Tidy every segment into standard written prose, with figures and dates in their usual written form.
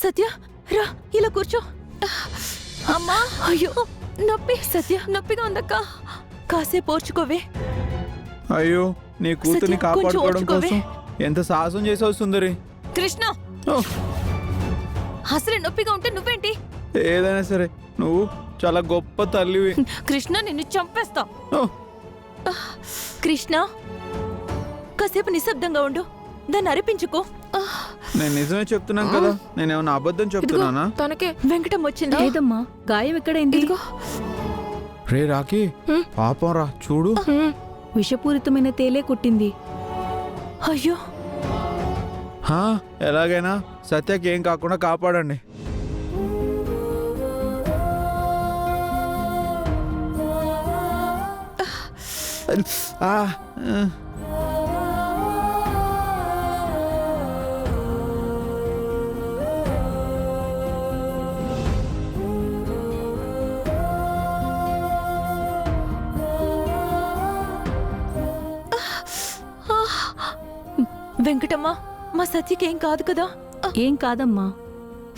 సత్య రా, ఇలా కూర్చో. అమ్మా, అయ్యో నొప్పి. సత్య నొప్పిగా ఉందక్క, కాసేపు ఓర్చుకోవే. అయ్యో, నీ కూతుర్ని సత్య, కొంచెం కాపాడుకోవడం ఓర్చుకోవే. కోసం ఎంత సాహసం చేసావు సుందరి. కృష్ణ, ఓ, అసలే నొప్పిగా ఉంటే నువ్వేంటి? ఏదైనా సరే నువ్వు చాలా గొప్ప తల్లివి. కృష్ణ, నిన్ను చంపేస్తా. ఓ, కృష్ణ, కాసేపు నిశ్శబ్దంగా ఉండు, దాన్ని అరిపించుకో. నేను నిజమే చెప్తున్నాను కదా, నేనేమన్నా అబద్ధం చెప్తున్నానా? తనకే వెంకటం వచ్చింది. లేదమ్మా, గాయం ఎక్కడైంది? రే రాకీ, పాపం రా, చూడు. విషపూరితమైన తేలే కుట్టింది. అయ్యో, హా, ఎలాగైనా సత్యకి ఏం కాకుండా కాపాడండి. ఆ, వెంకటమ్మ, మా సత్యకి ఏం కాదు కదా? ఏం కాదమ్మా,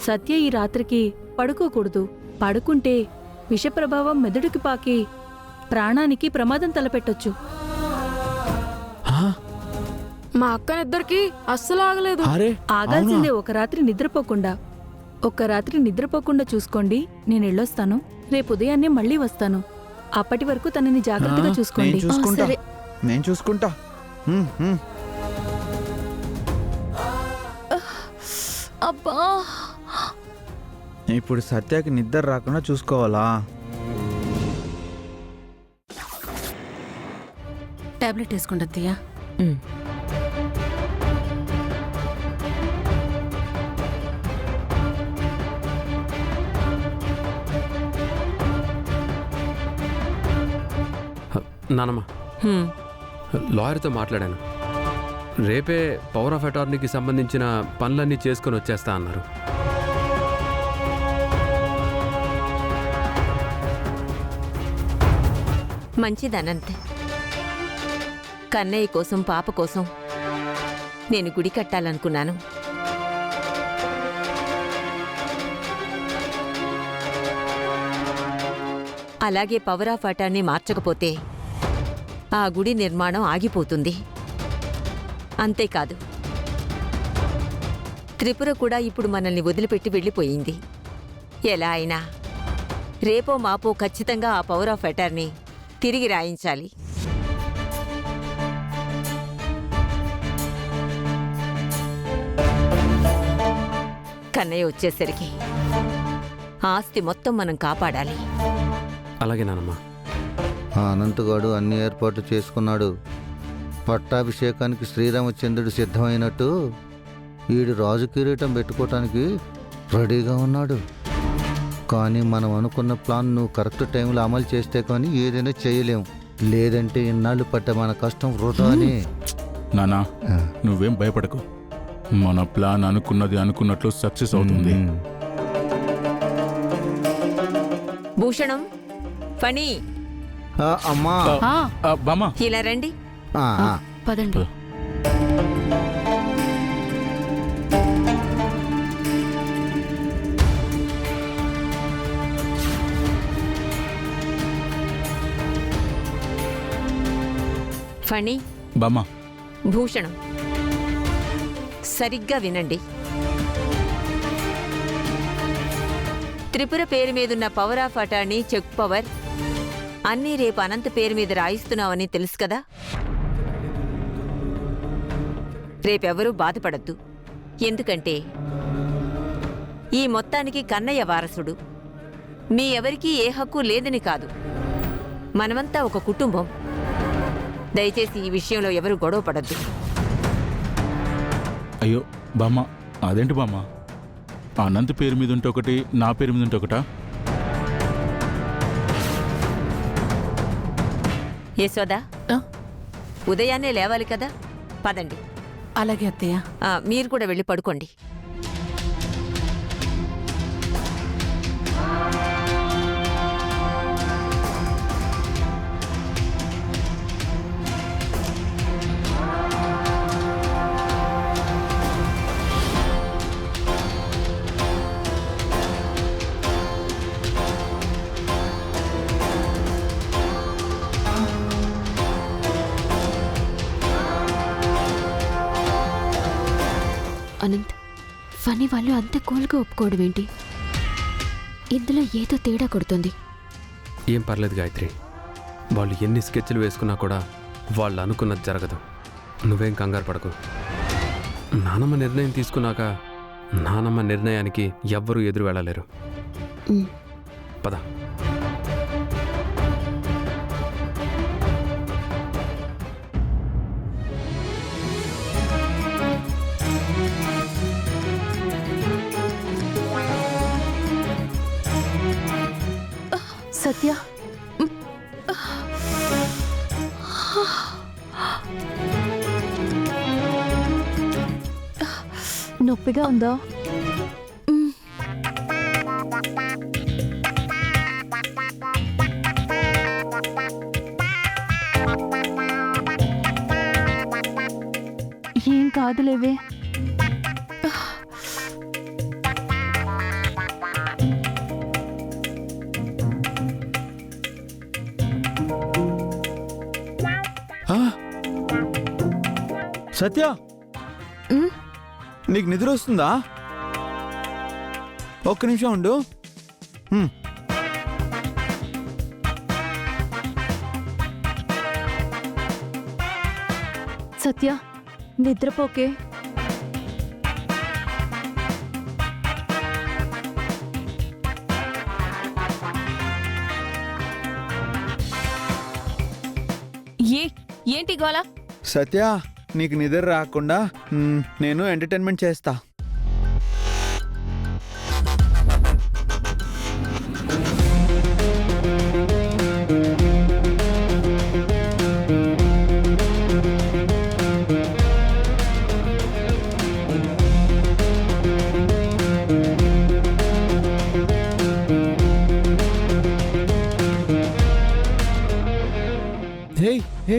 సత్య ఈ రాత్రికి పడుకోకూడదు. పడుకుంటే విషప్రభావం మెదడుకి పాకి ప్రాణానికి ప్రమాదం తలపెట్టొచ్చు. మా అక్కనిద్దరికి అస్సలు ఆగలేదు. అరే, ఆగాల్సిందే ఒక రాత్రి నిద్రపోకుండా. ఒక్క రాత్రి నిద్రపోకుండా చూసుకోండి. నేను వెళ్ళొస్తాను. రేపు ఉదయాన్నే మళ్ళీ వస్తాను. అప్పటి వరకు తనని జాగ్రత్తగా చూసుకోండి. నేను చూసుకుంటా, సరే. నేను చూసుకుంటా. హ్మ్, హ్మ్. అబ్బా, ఇప్పుడు సత్యకి నిద్ర రాకుండా చూసుకోవాలా? టాబ్లెట్ వేసుకోండి అత్తయ్య. నానమ్మ, లాయర్తో మాట్లాడాను. రేపే పవర్ ఆఫ్ అటార్నీకి సంబంధించిన పనులన్నీ చేసుకొని వచ్చేస్తా అన్నారు. మంచిదనంతే. కన్నయ్య కోసం, పాప కోసం నేను గుడి కట్టాలనుకున్నాను. అలాగే పవర్ ఆఫ్ అటార్నీ మార్చకపోతే ఆ గుడి నిర్మాణం ఆగిపోతుంది. అంతేకాదు, త్రిపుర కూడా ఇప్పుడు మనల్ని వదిలిపెట్టి వెళ్ళిపోయింది. ఎలా అయినా రేపో మాపో ఖచ్చితంగా ఆ పవర్ ఆఫ్ అటార్నీ తిరిగి రాయించాలి. కన్నయ్య వచ్చేసరికి ఆస్తి మొత్తం మనం కాపాడాలి. అలాగే నానమ్మ. ఆ అనంతగాడు అన్ని ఏర్పాట్లు చేసుకున్నాడు. పట్టాభిషేకానికి శ్రీరామచంద్రుడు సిద్ధమైనట్టు వీడు రాజు కిరీటం పెట్టుకోవటానికి రెడీగా ఉన్నాడు. కానీ మనం అనుకున్న ప్లాన్ నువ్వు కరెక్ట్ టైంలో అమలు చేస్తే కానీ ఏదైనా చేయలేం. లేదంటే ఇన్నాళ్ళు పట్టే మన కష్టం వృధానే. నానా, నువ్వేం భయపడకు. మన ప్లాన్ అనుకున్నది అనుకున్నట్లు సక్సెస్ అవుతుంది. భూషణం, ఫణి, అమ్మా, బామా, ఇలా రండి. పదండి. ఫణి, బామా, భూషణం, సరిగ్గా వినండి. త్రిపుర పేరు మీదున్న power of attorney, check power అన్నీ రేపు అనంత పేరు మీద రాయిస్తున్నావని తెలుసు కదా. రేపెవరూ బాధపడద్దు. ఎందుకంటే ఈ మొత్తానికి కన్నయ్య వారసుడు. మీ ఎవరికీ ఏ హక్కు లేదని కాదు. మనమంతా ఒక కుటుంబం. దయచేసి ఈ విషయంలో ఎవరు గొడవ పడద్దు. అయ్యో బామ్మ, అదేంటి బామ్మ? అనంత్ పేరు మీద ఉంటే ఒకటి, నా పేరు మీద ఉంటే ఒకటా? యశోదా, ఉదయాన్నే లేవాలి కదా, పదండి. అలాగే అత్తయ్య. మీరు కూడా వెళ్ళి పడుకోండి. ఫనీ వాళ్ళు అంత కూల్గా ఒప్పుకోవడం ఏంటి? ఇందులో ఏదో తేడా కొడుతుంది. ఏం పర్లేదు గాయత్రి, వాళ్ళు ఎన్ని స్కెచ్లు వేసుకున్నా కూడా వాళ్ళు అనుకున్నది జరగదు. నువ్వేం కంగారు పడకు. నానమ్మ నిర్ణయం తీసుకున్నాక నానమ్మ నిర్ణయానికి ఎవ్వరూ ఎదురు వెళ్ళలేరు. ఉమ్. పద. సత్య, నొప్పిగా ఉందా? ఏం కాదులేవే. ఆ? సత్య, ఉమ్, నీకు నిద్ర వస్తుందా? ఒక్క నిమిషం ఉండు. సత్య, నిద్రపోకే. ఏంటి గోలా? సత్య, నీకు నిద్ర రాకుండా నేను ఎంటర్టైన్మెంట్ చేస్తా. హే హే,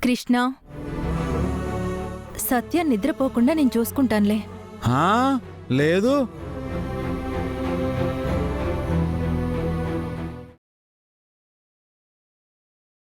కృష్ణ, సత్య నిద్రపోకుండా నేను చూసుకుంటానులే. లేదు